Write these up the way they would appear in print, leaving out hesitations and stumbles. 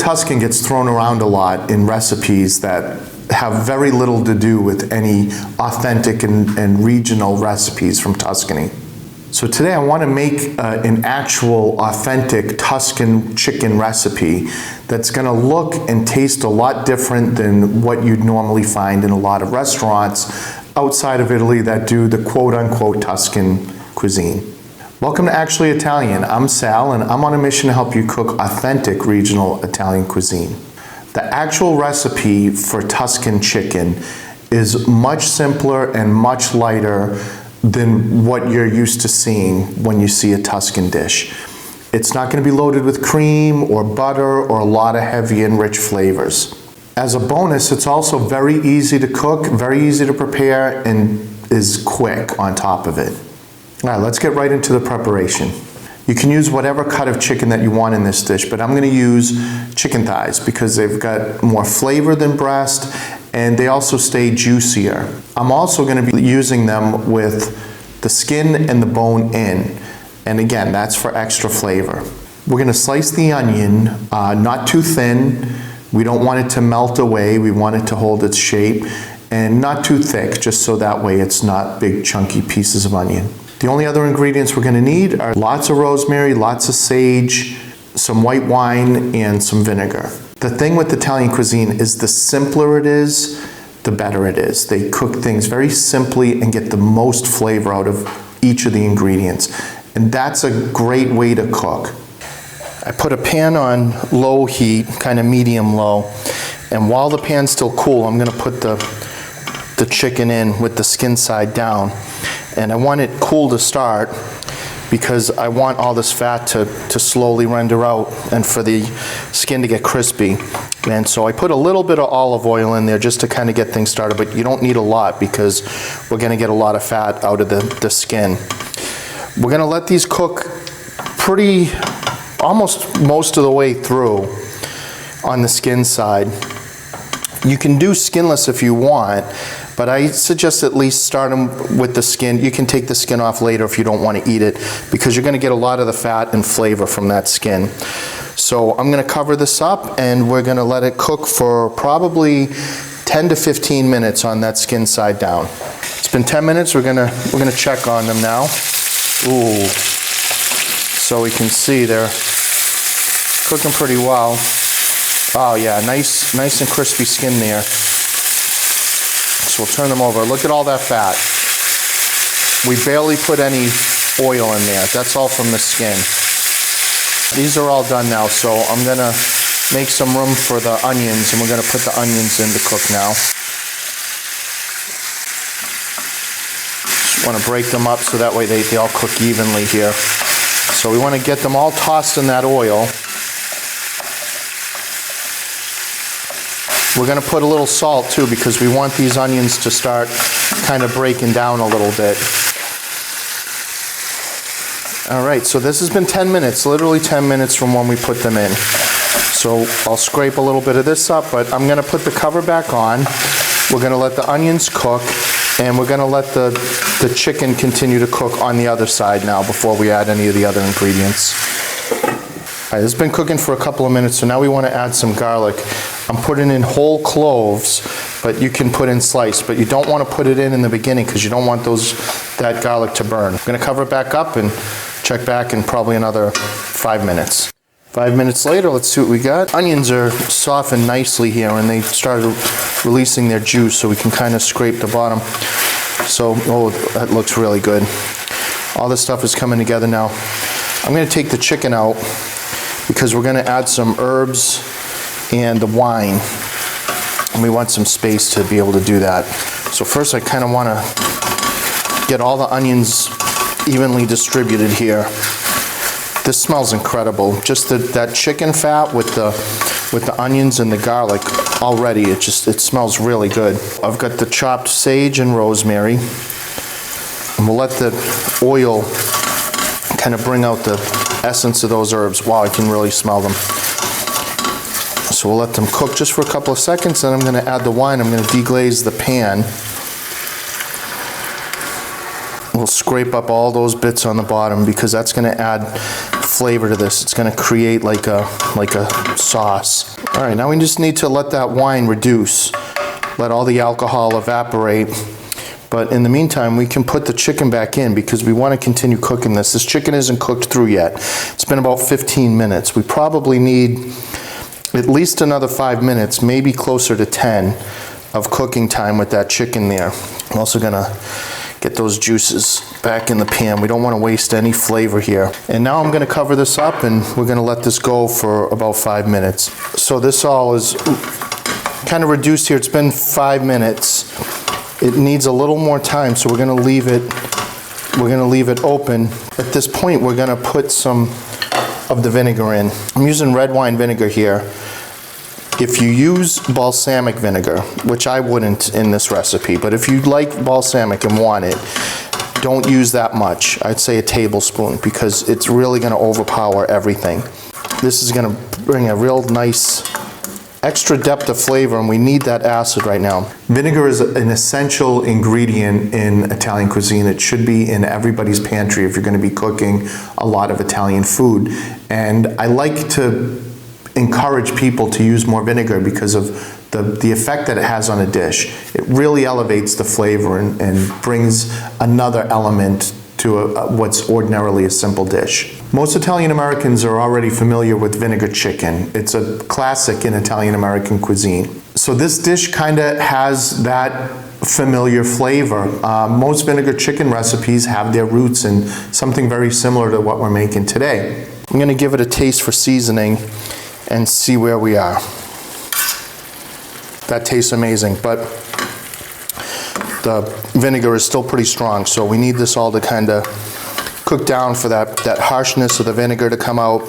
Tuscan gets thrown around a lot in recipes that have very little to do with any authentic and regional recipes from Tuscany. So today I want to make an actual authentic Tuscan chicken recipe that's going to look and taste a lot different than what you'd normally find in a lot of restaurants outside of Italy that do the quote-unquote Tuscan cuisine. Welcome to Actually Italian. I'm Sal, and I'm on a mission to help you cook authentic regional Italian cuisine. The actual recipe for Tuscan chicken is much simpler and much lighter than what you're used to seeing when you see a Tuscan dish. It's not going to be loaded with cream or butter or a lot of heavy and rich flavors. As a bonus, it's also very easy to cook, very easy to prepare, and is quick on top of it. All right, let's get right into the preparation. You can use whatever cut of chicken that you want in this dish, but I'm going to use chicken thighs because they've got more flavor than breast and they also stay juicier. I'm also going to be using them with the skin and the bone in, and again, that's for extra flavor. We're going to slice the onion, not too thin. We don't want it to melt away. We want it to hold its shape, and not too thick, just so that way it's not big chunky pieces of onion. The only other ingredients we're going to need are lots of rosemary, lots of sage, some white wine, and some vinegar. The thing with Italian cuisine is the simpler it is, the better it is. They cook things very simply and get the most flavor out of each of the ingredients. And that's a great way to cook. I put a pan on low heat, kind of medium low, and while the pan's still cool, I'm going to put the chicken in with the skin side down. And I want it cool to start because I want all this fat to slowly render out and for the skin to get crispy. And so I put a little bit of olive oil in there just to kind of get things started, but you don't need a lot because we're going to get a lot of fat out of the skin. We're going to let these cook almost most of the way through on the skin side. You can do skinless if you want, but I suggest at least start them with the skin. You can take the skin off later if you don't want to eat it because you're going to get a lot of the fat and flavor from that skin. So I'm going to cover this up and we're going to let it cook for probably 10 to 15 minutes on that skin side down. It's been 10 minutes. We're going to check on them now. Ooh. So we can see they're cooking pretty well. Oh yeah, nice and crispy skin there. So we'll turn them over. Look at all that fat. We barely put any oil in there. That's all from the skin. These are all done now, so I'm gonna make some room for the onions, and we're gonna put the onions in to cook now. Just wanna break them up so that way they all cook evenly here. So we wanna get them all tossed in that oil. We're going to put a little salt too because we want these onions to start kind of breaking down a little bit. All right, so this has been 10 minutes, literally 10 minutes from when we put them in. So I'll scrape a little bit of this up, but I'm going to put the cover back on. We're going to let the onions cook, and we're going to let the chicken continue to cook on the other side now before we add any of the other ingredients. All right, this has been cooking for a couple of minutes, so now we want to add some garlic. I'm putting in whole cloves, but you can put in sliced, but you don't want to put it in the beginning because you don't want that garlic to burn. I'm going to cover it back up and check back in probably another 5 minutes. 5 minutes later, let's see what we got. Onions are softened nicely here and they started releasing their juice, so we can kind of scrape the bottom. So, oh, that looks really good. All this stuff is coming together now. I'm going to take the chicken out because we're going to add some herbs and the wine, and we want some space to be able to do that. So first I kind of want to get all the onions evenly distributed here. This smells incredible. Just that chicken fat with the onions and the garlic already, it smells really good. I've got the chopped sage and rosemary, and we'll let the oil kind of bring out the essence of those herbs. Wow, I can really smell them. So we'll let them cook just for a couple of seconds, then I'm going to add the wine. I'm going to deglaze the pan. We'll scrape up all those bits on the bottom because that's going to add flavor to this. It's going to create like a sauce. All right, now we just need to let that wine reduce. Let all the alcohol evaporate. But in the meantime, we can put the chicken back in because we want to continue cooking this. This chicken isn't cooked through yet. It's been about 15 minutes. We probably need at least another 5 minutes, maybe closer to 10 of cooking time with that chicken there. I'm also gonna get those juices back in the pan. We don't want to waste any flavor here. And now I'm going to cover this up and we're going to let this go for about 5 minutes. So this all is kind of reduced here. It's been 5 minutes. It needs a little more time, so we're going to leave it open. At this point, we're going to put some of the vinegar in. I'm using red wine vinegar here. If you use balsamic vinegar, which I wouldn't in this recipe, but if you like balsamic and want it, don't use that much. I'd say a tablespoon because it's really going to overpower everything. This is going to bring a real nice extra depth of flavor, and we need that acid right now. Vinegar is an essential ingredient in Italian cuisine. It should be in everybody's pantry if you're going to be cooking a lot of Italian food. And I like to encourage people to use more vinegar because of the effect that it has on a dish. It really elevates the flavor and brings another element to what's ordinarily a simple dish. Most Italian Americans are already familiar with vinegar chicken. It's a classic in Italian American cuisine. So this dish kind of has that familiar flavor. Most vinegar chicken recipes have their roots in something very similar to what we're making today. I'm going to give it a taste for seasoning and see where we are. That tastes amazing, but the vinegar is still pretty strong, so we need this all to kind of cook down for that harshness of the vinegar to come out,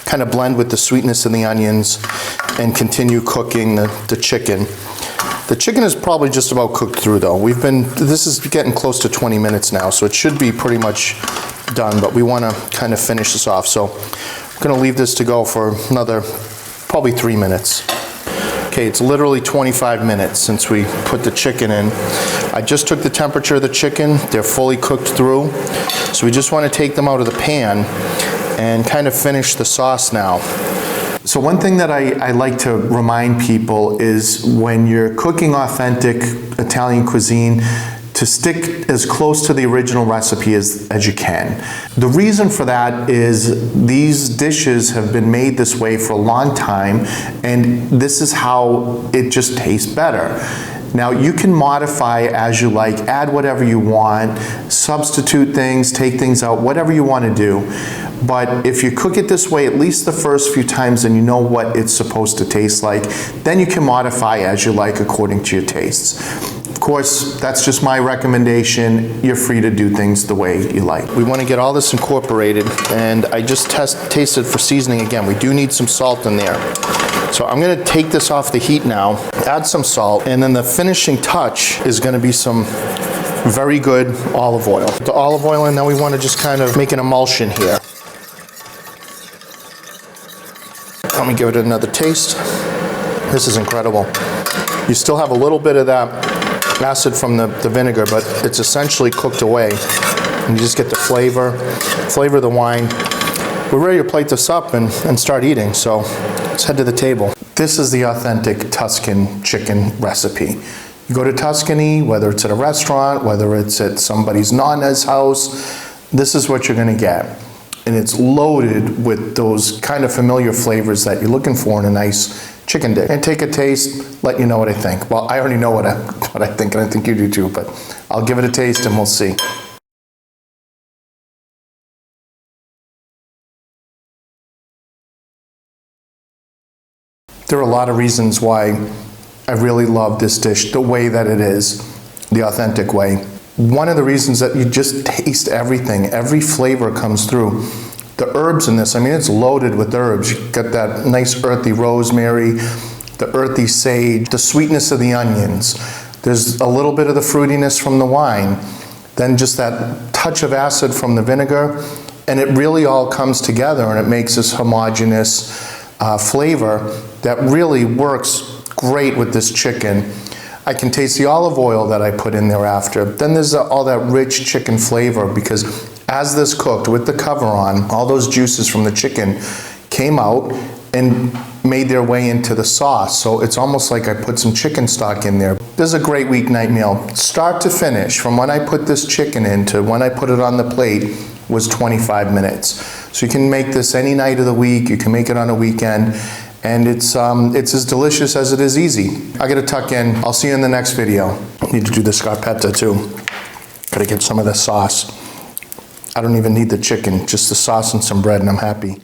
kind of blend with the sweetness of the onions, and continue cooking the chicken. The chicken is probably just about cooked through though. This is getting close to 20 minutes now, so it should be pretty much done, but we want to kind of finish this off. So I'm going to leave this to go for another probably 3 minutes. Okay, it's literally 25 minutes since we put the chicken in. I just took the temperature of the chicken. They're fully cooked through. So we just want to take them out of the pan and kind of finish the sauce now. So one thing that I like to remind people is when you're cooking authentic Italian cuisine, to stick as close to the original recipe as you can. The reason for that is these dishes have been made this way for a long time, and this is how it just tastes better. Now you can modify as you like, add whatever you want, substitute things, take things out, whatever you want to do. But if you cook it this way at least the first few times and you know what it's supposed to taste like, then you can modify as you like according to your tastes. Of course, that's just my recommendation. You're free to do things the way you like. We want to get all this incorporated, and I just tasted for seasoning again. We do need some salt in there. So I'm going to take this off the heat now, add some salt, and then the finishing touch is going to be some very good olive oil. The olive oil, and now we want to just kind of make an emulsion here. Let me give it another taste. This is incredible. You still have a little bit of that acid from the vinegar, but it's essentially cooked away. And you just get the flavor of the wine. We're ready to plate this up and start eating, so let's head to the table. This is the authentic Tuscan chicken recipe. You go to Tuscany, whether it's at a restaurant, whether it's at somebody's nonna's house, this is what you're gonna get. And it's loaded with those kind of familiar flavors that you're looking for in a nice chicken dish. And take a taste, let you know what I think. Well, I already know what I think, and I think you do too, but I'll give it a taste and we'll see. There are a lot of reasons why I really love this dish the way that it is, the authentic way. One of the reasons that you just taste everything, every flavor comes through. The herbs in this, I mean, it's loaded with herbs. You got that nice earthy rosemary, the earthy sage, the sweetness of the onions. There's a little bit of the fruitiness from the wine, then just that touch of acid from the vinegar, and it really all comes together and it makes this homogeneous flavor that really works great with this chicken. I can taste the olive oil that I put in there after. Then there's all that rich chicken flavor, because as this cooked with the cover on, all those juices from the chicken came out and made their way into the sauce. So it's almost like I put some chicken stock in there. This is a great weeknight meal. Start to finish, from when I put this chicken in to when I put it on the plate, was 25 minutes. So you can make this any night of the week, you can make it on a weekend, and it's as delicious as it is easy. I gotta tuck in. I'll see you in the next video. Need to do the scarpetta too. Gotta get some of the sauce. I don't even need the chicken, just the sauce and some bread, and I'm happy.